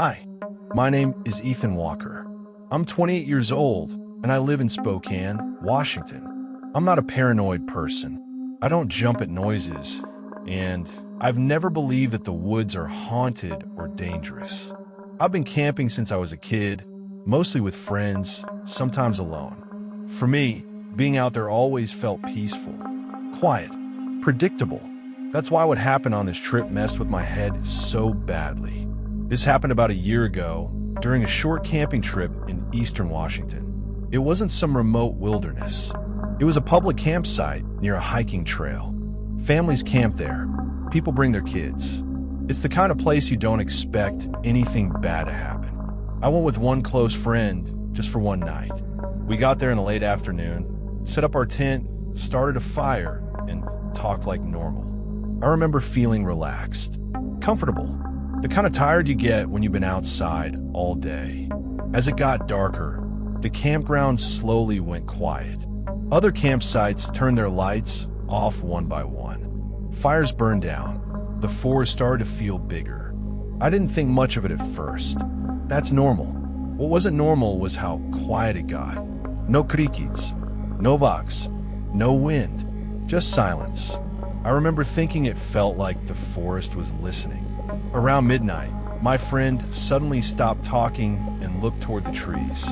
Hi, my name is Ethan Walker. I'm 28 years old, and I live in Spokane, Washington. I'm not a paranoid person. I don't jump at noises, and I've never believed that the woods are haunted or dangerous. I've been camping since I was a kid, mostly with friends, sometimes alone. For me, being out there always felt peaceful, quiet, predictable. That's why what happened on this trip messed with my head so badly. This happened about a year ago during a short camping trip in eastern Washington. It wasn't some remote wilderness. It was a public campsite near a hiking trail. Families camp there. People bring their kids. It's the kind of place you don't expect anything bad to happen. I went with one close friend just for one night. We got there in the late afternoon, set up our tent, started a fire, and talked like normal. I remember feeling relaxed, comfortable, the kind of tired you get when you've been outside all day. As it got darker, the campground slowly went quiet. Other campsites turned their lights off one by one. Fires burned down. The forest started to feel bigger. I didn't think much of it at first. That's normal. What wasn't normal was how quiet it got. No crickets, no vox, no wind, just silence. I remember thinking it felt like the forest was listening. Around midnight, my friend suddenly stopped talking and looked toward the trees.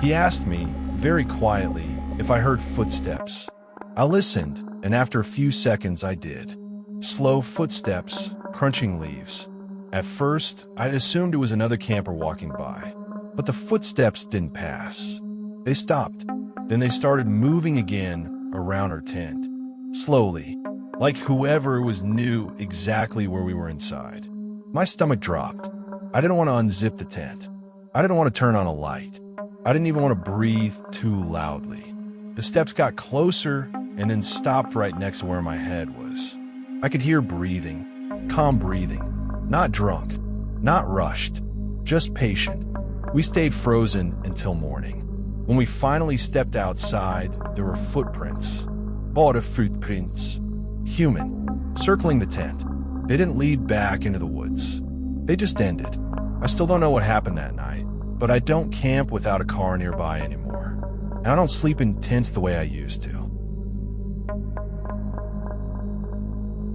He asked me, very quietly, if I heard footsteps. I listened, and after a few seconds I did. Slow footsteps, crunching leaves. At first, I assumed it was another camper walking by, but the footsteps didn't pass. They stopped. Then they started moving again around our tent. Slowly, like whoever was knew exactly where we were inside. My stomach dropped. I didn't want to unzip the tent. I didn't want to turn on a light. I didn't even want to breathe too loudly. The steps got closer and then stopped right next to where my head was. I could hear breathing, calm breathing, not drunk, not rushed, just patient. We stayed frozen until morning. When we finally stepped outside, there were footprints. Bara footprints. Human, circling the tent. They didn't lead back into the woods. They just ended. I still don't know what happened that night, but I don't camp without a car nearby anymore. And I don't sleep in tents the way I used to.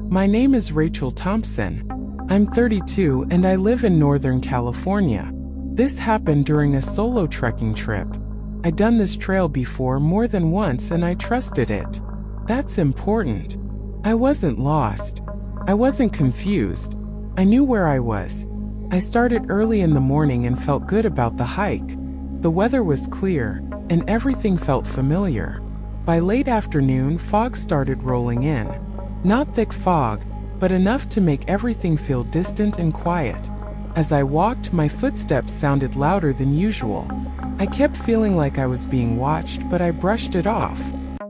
My name is Rachel Thompson. I'm 32 and I live in Northern California. This happened during a solo trekking trip. I'd done this trail before more than once and I trusted it. That's important. I wasn't lost. I wasn't confused. I knew where I was. I started early in the morning and felt good about the hike. The weather was clear, and everything felt familiar. By late afternoon, fog started rolling in. Not thick fog, but enough to make everything feel distant and quiet. As I walked, my footsteps sounded louder than usual. I kept feeling like I was being watched, but I brushed it off.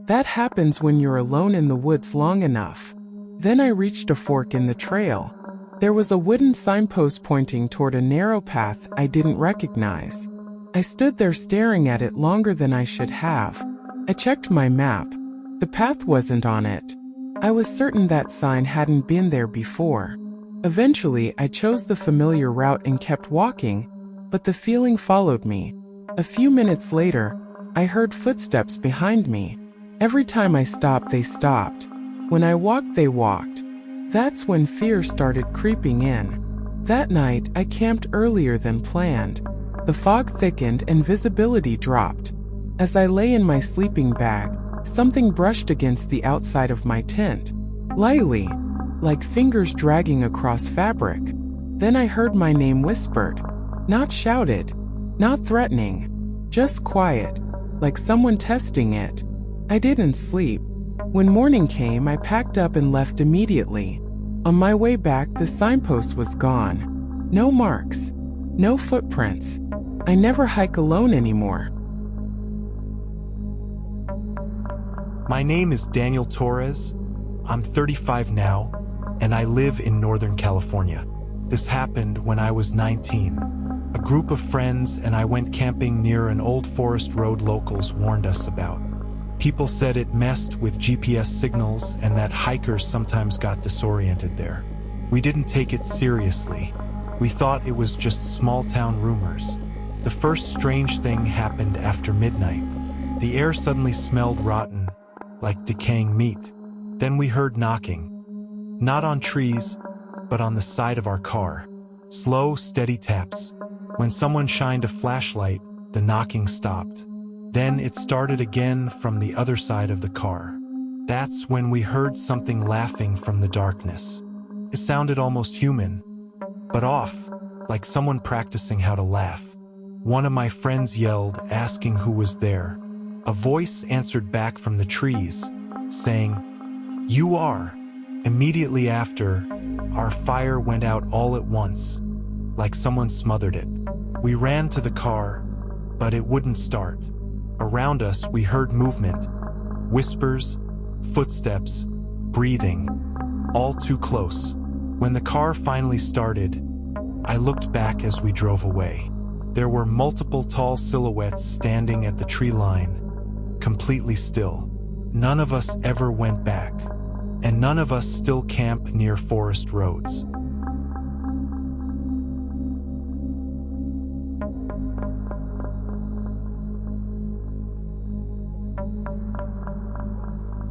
That happens when you're alone in the woods long enough. Then I reached a fork in the trail. There was a wooden signpost pointing toward a narrow path I didn't recognize. I stood there staring at it longer than I should have. I checked my map. The path wasn't on it. I was certain that sign hadn't been there before. Eventually, I chose the familiar route and kept walking, but the feeling followed me. A few minutes later, I heard footsteps behind me. Every time I stopped, they stopped. When I walked, they walked. That's when fear started creeping in. That night, I camped earlier than planned. The fog thickened and visibility dropped. As I lay in my sleeping bag, something brushed against the outside of my tent. Lightly, like fingers dragging across fabric. Then I heard my name whispered. Not shouted, not threatening, just quiet, like someone testing it. I didn't sleep. When morning came, I packed up and left immediately. On my way back, the signpost was gone. No marks, no footprints. I never hike alone anymore. My name is Daniel Torres. I'm 35 now, and I live in Northern California. This happened when I was 19. A group of friends and I went camping near an old forest road locals warned us about. People said it messed with GPS signals and that hikers sometimes got disoriented there. We didn't take it seriously. We thought it was just small-town rumors. The first strange thing happened after midnight. The air suddenly smelled rotten, like decaying meat. Then we heard knocking. Not on trees, but on the side of our car. Slow, steady taps. When someone shined a flashlight, the knocking stopped. Then it started again from the other side of the car. That's when we heard something laughing from the darkness. It sounded almost human, but off, like someone practicing how to laugh. One of my friends yelled, asking who was there. A voice answered back from the trees, saying, "You are." Immediately after, our fire went out all at once, like someone smothered it. We ran to the car, but it wouldn't start. Around us, we heard movement, whispers, footsteps, breathing, all too close. When the car finally started, I looked back as we drove away. There were multiple tall silhouettes standing at the tree line, completely still. None of us ever went back, and none of us still camp near forest roads.